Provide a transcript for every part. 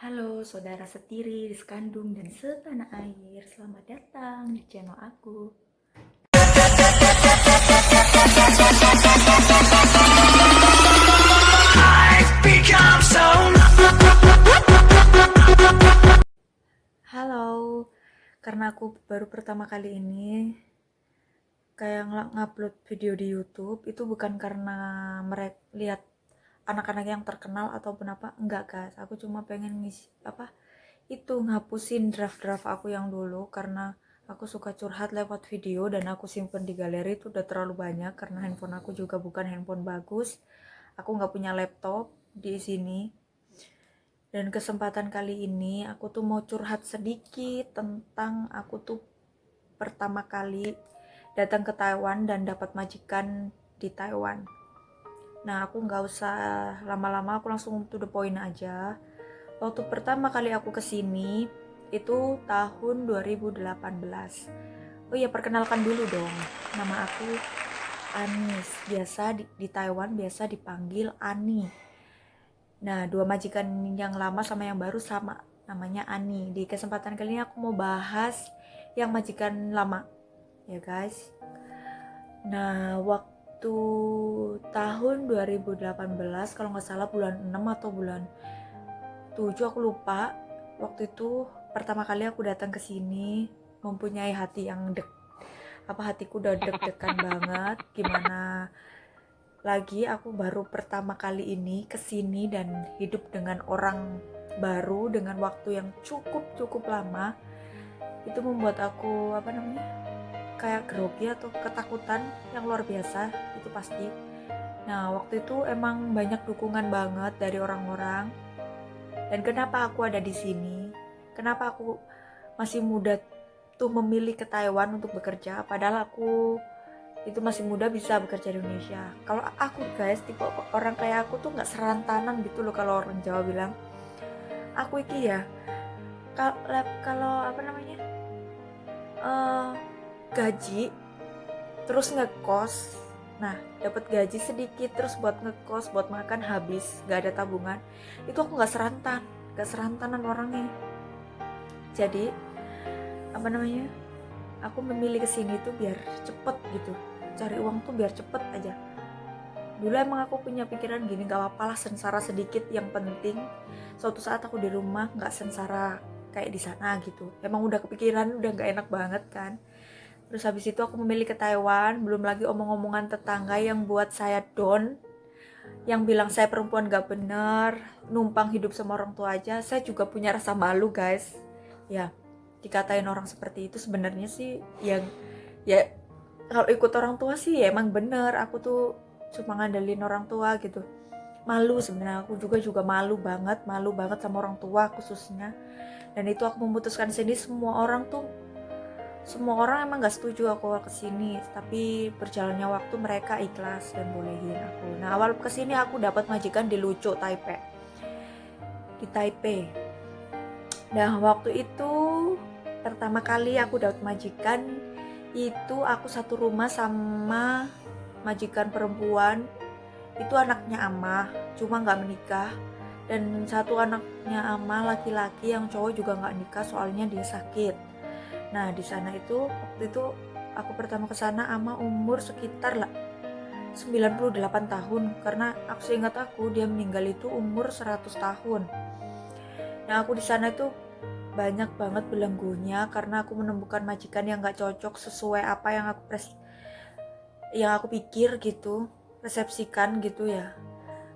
Halo saudara setiri, sekandung, dan setanah air. Selamat datang di channel aku. Halo, karena aku baru pertama kali ini kayak ngupload video di YouTube, itu bukan karena mereka lihat anak-anak yang terkenal ataupun apa, enggak guys. Aku cuma pengen ngisi itu ngapusin draft-draft aku yang dulu, karena aku suka curhat lewat video dan aku simpen di galeri itu udah terlalu banyak karena handphone aku juga bukan handphone bagus. Aku nggak punya laptop di sini. Dan kesempatan kali ini aku tuh mau curhat sedikit tentang aku tuh pertama kali datang ke Taiwan dan dapat majikan di Taiwan. Nah, aku nggak usah lama-lama, aku langsung to the point aja. Waktu pertama kali aku kesini itu tahun 2018. Oh iya, perkenalkan dulu dong. Nama aku Anis. Biasa di Taiwan biasa dipanggil Ani. Nah, dua majikan yang lama sama yang baru sama, namanya Ani. Di kesempatan kali ini aku mau bahas yang majikan lama, ya guys. Nah, waktu tahun 2018, kalau nggak salah bulan 6 atau bulan 7, aku lupa. Waktu itu pertama kali aku datang ke sini mempunyai hati yang hatiku udah deg-degan banget. Gimana lagi aku baru pertama kali ini ke sini dan hidup dengan orang baru dengan waktu yang cukup lama. Itu membuat aku kayak grogi atau ketakutan yang luar biasa, itu pasti. Nah, waktu itu emang banyak dukungan banget dari orang-orang. Dan kenapa aku ada di sini? Kenapa aku masih muda tuh memilih ke Taiwan untuk bekerja, padahal aku itu masih muda bisa bekerja di Indonesia. Kalau aku guys, tipe orang kayak aku tuh nggak serantanan gitu loh, kalau orang Jawa bilang. Aku iki ya, kalau eh, gaji terus ngekos. Nah, dapat gaji sedikit terus buat ngekos, buat makan habis, gak ada tabungan. Itu aku gak serantanan orangnya. Jadi, aku memilih kesini tuh biar cepet gitu. Cari uang tuh biar cepet aja. Dulu emang aku punya pikiran gini, gak apa-apa lah sengsara sedikit, yang penting suatu saat aku di rumah gak sengsara kayak di sana gitu. Emang udah kepikiran, udah gak enak banget kan. Terus habis itu aku memilih ke Taiwan, belum lagi omong-omongan tetangga yang buat saya down, yang bilang saya perempuan gak bener, numpang hidup sama orang tua aja. Saya juga punya rasa malu guys. Ya, dikatain orang seperti itu sebenarnya sih yang ya, kalau ikut orang tua sih ya emang bener, aku tuh cuma ngandelin orang tua gitu. Malu sebenarnya, aku juga malu banget sama orang tua khususnya. Dan itu aku memutuskan sini. Semua orang emang gak setuju aku kesini, tapi berjalannya waktu mereka ikhlas dan bolehin aku. Nah, awal kesini aku dapat majikan di Lucu Taipei, di Taipei. Nah, waktu itu pertama kali aku dapat majikan itu, aku satu rumah sama majikan perempuan. Itu anaknya amah, cuma nggak menikah. Dan satu anaknya amah laki-laki yang cowok juga nggak nikah, soalnya dia sakit. Nah, di sana itu waktu itu aku pertama ke sana ama umur sekitar 98 tahun, karena aku seingat aku dia meninggal itu umur 100 tahun. Nah, aku di sana itu banyak banget belenggunya karena aku menemukan majikan yang gak cocok sesuai apa yang aku pikir gitu, persepsikan gitu ya.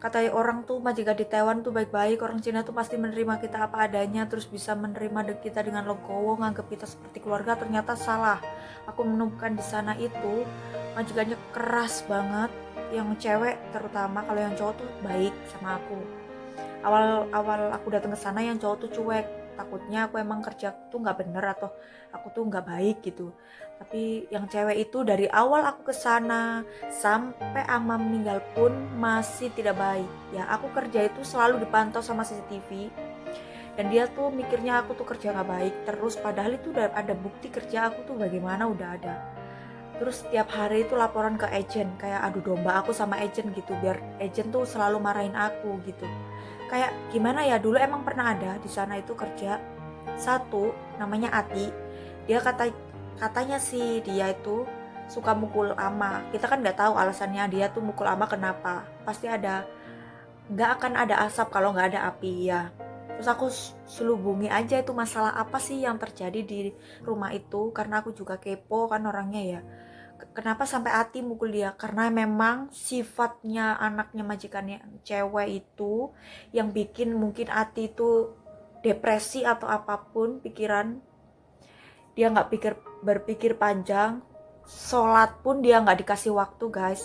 Kata orang tuh majikan di Taiwan tuh baik-baik, orang Cina tuh pasti menerima kita apa adanya, terus bisa menerima kita dengan legowo, nganggap kita seperti keluarga. Ternyata salah. Aku menemukan di sana itu majikannya keras banget, yang cewek terutama. Kalau yang cowok tuh baik sama aku. Awal aku datang ke sana yang cowok tuh cuek, takutnya aku emang kerja tuh nggak bener atau aku tuh nggak baik gitu. Tapi yang cewek itu dari awal aku ke sana sampai ama meninggal pun masih tidak baik. Ya, aku kerja itu selalu dipantau sama CCTV, dan dia tuh mikirnya aku tuh kerja nggak baik terus, padahal itu udah ada bukti kerja aku tuh bagaimana, udah ada. Terus setiap hari itu laporan ke agent, kayak adu domba aku sama agent gitu, biar agent tuh selalu marahin aku gitu. kayak gimana ya, dulu emang pernah ada di sana itu kerja satu namanya Ati. Dia katanya sih dia itu suka mukul ama. Kita kan nggak tahu alasannya dia tuh mukul ama kenapa. Pasti ada, nggak akan ada asap kalau nggak ada api ya. Terus aku selubungi aja itu masalah apa sih yang terjadi di rumah itu, karena aku juga kepo kan orangnya ya. Kenapa sampai Ati mukul dia? Karena memang sifatnya anaknya majikannya cewek itu yang bikin mungkin Ati itu depresi atau apapun pikiran. Dia nggak berpikir panjang. Sholat pun dia nggak dikasih waktu guys.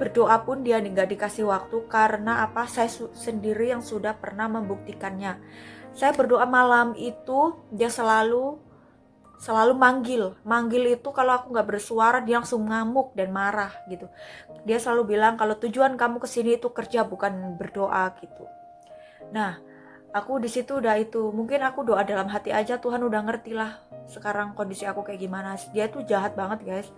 Berdoa pun dia nggak dikasih waktu. Karena apa? Saya sendiri yang sudah pernah membuktikannya. Saya berdoa malam itu dia selalu manggil itu, kalau aku nggak bersuara dia langsung ngamuk dan marah gitu. Dia selalu bilang kalau tujuan kamu kesini itu kerja bukan berdoa gitu. Nah, aku di situ udah itu, mungkin aku doa dalam hati aja, Tuhan udah ngerti lah sekarang kondisi aku kayak gimana. Dia tuh jahat banget guys.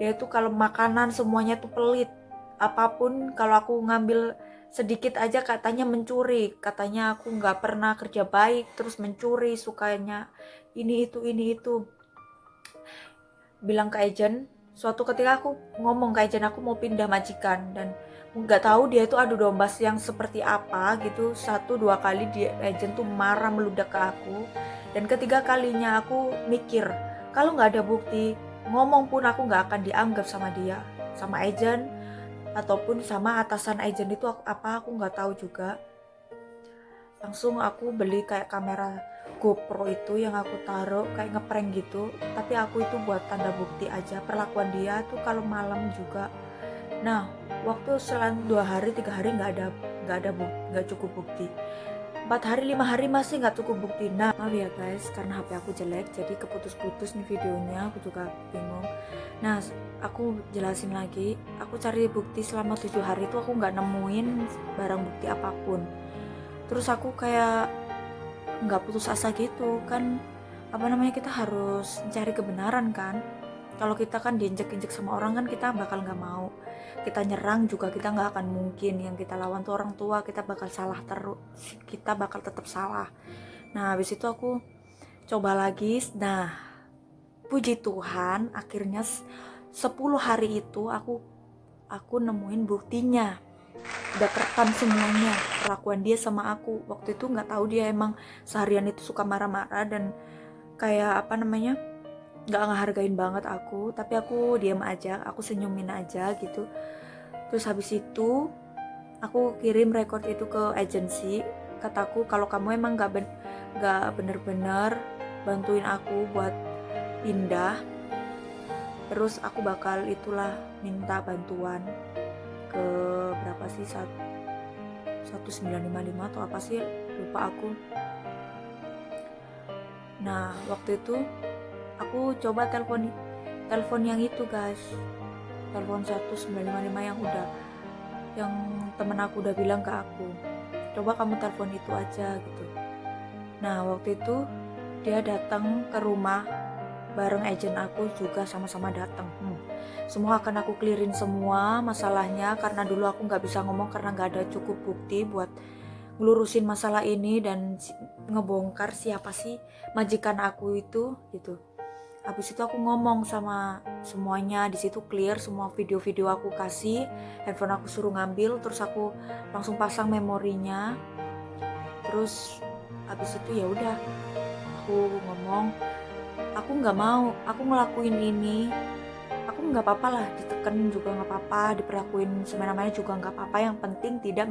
Dia tuh kalau makanan semuanya tuh pelit, apapun kalau aku ngambil sedikit aja katanya mencuri, katanya aku nggak pernah kerja baik, terus mencuri, sukanya ini itu. Bilang ke agent, suatu ketika aku ngomong ke agent aku mau pindah majikan, dan nggak tahu dia itu adu domba yang seperti apa gitu. 1-2 kali dia agent tuh marah meludak ke aku, dan ketiga kalinya aku mikir kalau nggak ada bukti ngomong pun aku nggak akan dianggap sama dia, sama agent ataupun sama atasan agent itu apa aku nggak tahu juga. Langsung aku beli kayak kamera GoPro itu yang aku taruh kayak ngeprank gitu, tapi aku itu buat tanda bukti aja perlakuan dia tuh kalau malam juga. Nah, waktu selang 2 hari 3 hari nggak cukup bukti, 4 hari 5 hari masih nggak cukup bukti. Nah maaf ya guys, karena HP aku jelek jadi keputus-putus nih videonya, aku juga bingung. Nah aku jelasin lagi, aku cari bukti selama 7 hari itu aku nggak nemuin barang bukti apapun. Terus aku kayak nggak putus asa gitu kan, apa namanya, kita harus mencari kebenaran kan. Kalau kita kan diinjek-injek sama orang kan kita bakal nggak mau, kita nyerang juga kita nggak akan mungkin, yang kita lawan tuh orang tua, kita bakal salah terus, kita bakal tetap salah. Nah habis itu aku coba lagi. Nah puji Tuhan akhirnya 10 hari itu aku nemuin buktinya, udah kerekam semuanya perlakuan dia sama aku. Waktu itu nggak tahu dia emang seharian itu suka marah-marah dan kayak apa namanya, nggak ngehargain banget aku, tapi aku diam aja, aku senyumin aja gitu. Terus habis itu aku kirim record itu ke agensi, kataku kalau kamu emang nggak bener-bener bantuin aku buat pindah, terus aku bakal itulah minta bantuan ke berapa sih, 1955 atau apa sih, lupa aku. Nah waktu itu aku coba telepon yang itu guys, telepon 1955 yang temen aku udah bilang ke aku, coba kamu telepon itu aja gitu. Nah waktu itu dia datang ke rumah bareng agent aku juga, sama-sama datang. Semua akan aku clearin semua masalahnya, karena dulu aku nggak bisa ngomong karena nggak ada cukup bukti buat ngelurusin masalah ini dan ngebongkar siapa sih majikan aku itu gitu. Habis itu aku ngomong sama semuanya di situ, clear semua video-video aku kasih, handphone aku suruh ngambil, terus aku langsung pasang memorinya. Terus habis itu ya udah aku ngomong, aku nggak mau, aku ngelakuin ini, aku nggak apa-apa lah, diteken juga nggak apa-apa, diperlakuin semena-mena juga nggak apa-apa, yang penting tidak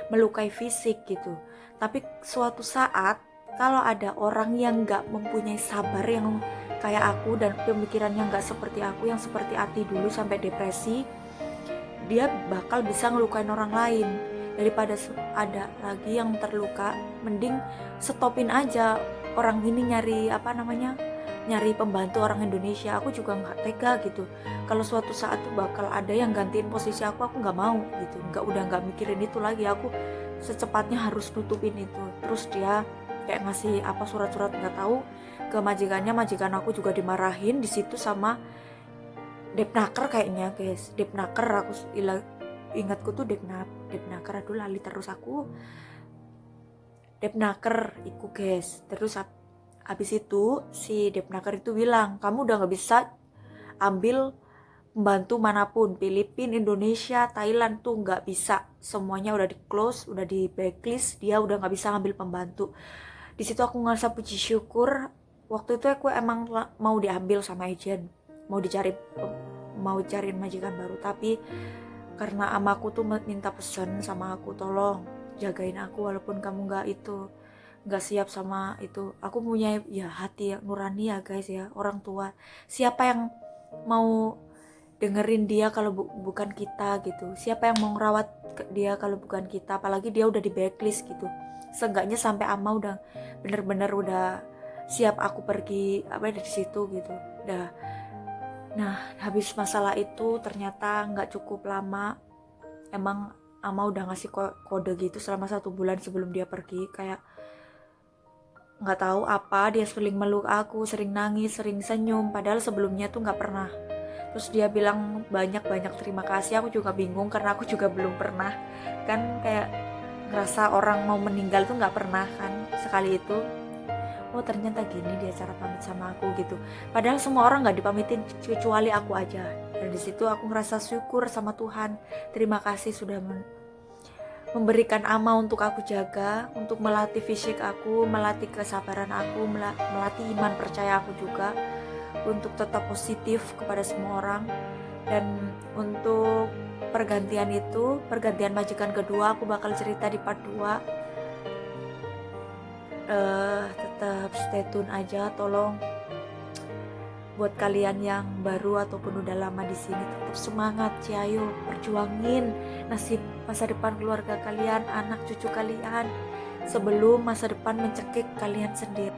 melukai fisik gitu. Tapi suatu saat kalau ada orang yang nggak mempunyai sabar, yang kayak aku dan pemikirannya nggak seperti aku, yang seperti Ati dulu sampai depresi, dia bakal bisa ngelukain orang lain. Daripada ada lagi yang terluka, mending stopin aja orang ini nyari pembantu orang Indonesia. Aku juga nggak tega gitu, kalau suatu saat tuh bakal ada yang gantiin posisi aku nggak mau gitu, udah nggak mikirin itu lagi, aku secepatnya harus nutupin itu. Terus dia kayak ngasih apa surat-surat nggak tahu ke majikannya, majikan aku juga dimarahin di situ sama Depnaker kayaknya guys, Depnaker, aku ingatku tuh Depnaker, aduh lali terus aku. Depnaker iku guys. Terus habis itu si Depnaker itu bilang, kamu udah nggak bisa ambil pembantu manapun, Filipina, Indonesia, Thailand tuh nggak bisa, semuanya udah di close, udah di blacklist, dia udah nggak bisa ngambil pembantu. Di situ aku ngerasa puji syukur. Waktu itu aku emang mau diambil sama agent, mau cariin majikan baru, tapi karena amaku tuh minta pesan sama aku, tolong jagain aku walaupun kamu nggak siap sama itu. Aku punya ya hati yang nurani ya guys ya, orang tua. Siapa yang mau dengerin dia kalau bukan kita gitu? Siapa yang mau ngerawat dia kalau bukan kita? Apalagi dia udah di backlist gitu. Seenggaknya sampai ama udah bener-bener udah siap aku pergi dari situ gitu. Nah, habis masalah itu ternyata nggak cukup lama. Emang ama udah ngasih kode gitu selama 1 bulan sebelum dia pergi. Kayak nggak tahu apa, dia sering meluk aku, sering nangis, sering senyum. Padahal sebelumnya tuh nggak pernah. Terus dia bilang banyak-banyak terima kasih. Aku juga bingung karena aku juga belum pernah. Kan kayak ngerasa orang mau meninggal tuh nggak pernah kan sekali itu. Oh ternyata gini dia cara pamit sama aku gitu. Padahal semua orang nggak dipamitin kecuali aku aja. Dan di situ aku ngerasa syukur sama Tuhan. Terima kasih sudah memberikan ama untuk aku jaga, untuk melatih fisik aku, melatih kesabaran aku, melatih iman percaya aku juga, untuk tetap positif kepada semua orang. Dan untuk pergantian majikan kedua aku bakal cerita di part 2. Tetap stay tune aja, tolong. Buat kalian yang baru ataupun udah lama di sini, tetap semangat, ciayo, perjuangin nasib masa depan keluarga kalian, anak cucu kalian, sebelum masa depan mencekik kalian sendiri.